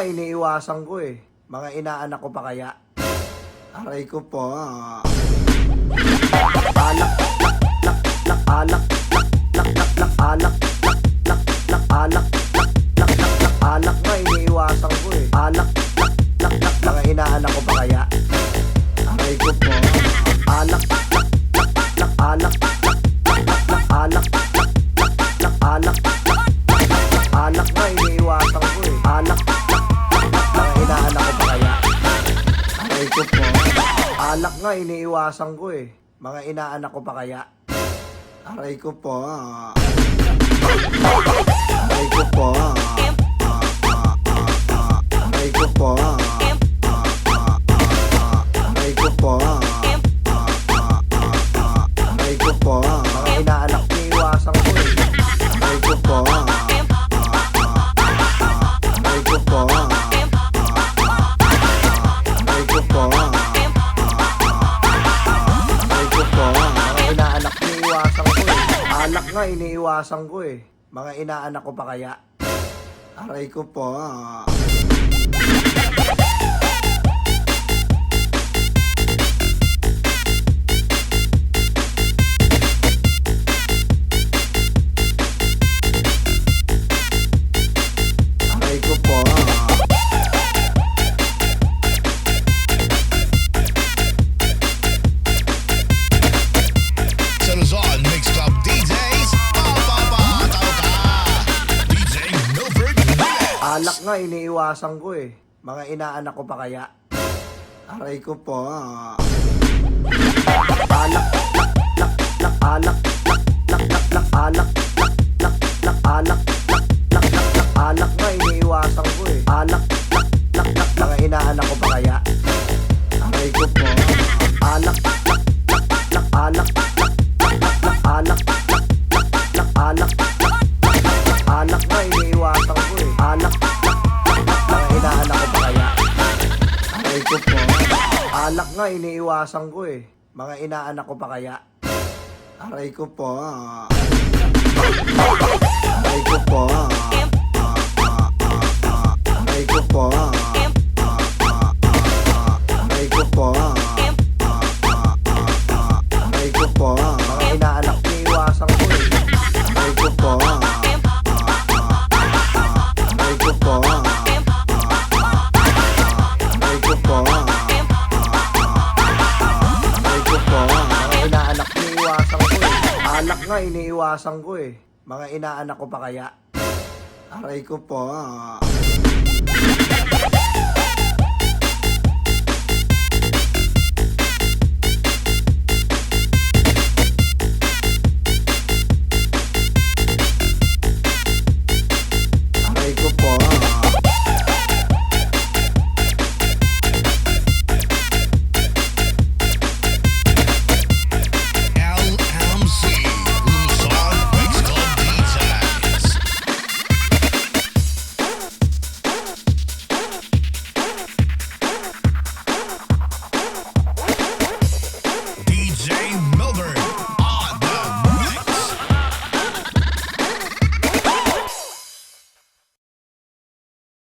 nga, iniiwasan ko eh. Mga inaanak ko pa kaya. Aray ko po. Alak, alak, alak, alak, alak nga, iniiwasan ko eh. Alak, mga inaanak ko pa kaya. Aray ko po. Alak, alak, alak, alak, alak nga, iniiwasan ko eh. Alak, mga inaanak ko pa kaya. Aray ko po. Alak nga, iniiwasan ko eh. Mga inaanak ko pa kaya. Aray ko po. Aray ko po. Aray ko po. Aray ko po. Aray ko po. Mga inaanak ko, iniiwasan ko eh. Aray ko po. Aray ko po. Aray ko po. Aray ko po. Mga inaanak ko, iniiwasan ko eh. Alak nga, iniiwasan ko eh. Mga inaanak ko pa kaya. Aray ko po. Aray ko po. Sa Luzon, Mix Club DJs, papapataw ka! DJ Milford Mix! Alak nga, iniiwasan ko eh. Mga inaanak ko pa kaya. Aray ko po. Alak, alak, alak, alak, alak nga, iniiwasan ko eh. Alak, mga inaanak ko pa kaya. Aray ko po. Alak, alak, alak, alak, alak nga, iniiwasan ko eh. Alak, mga inaanak ko pa kaya. Aray ko po. Alak nga, iniiwasan ko eh. Mga inaanak ko pa kaya. Aray ko po. Aray ko po. Aray ko po. Aray ko po. Aray ko po. Mga inaanak ko, iniiwasan ko eh. Aray ko po. Aray ko po. Aray ko po. Aray ko po. Mga inaanak ko, iniiwasan ko eh. Alak nga, iniiwasan ko eh. Mga inaanak ko pa kaya. Aray ko po.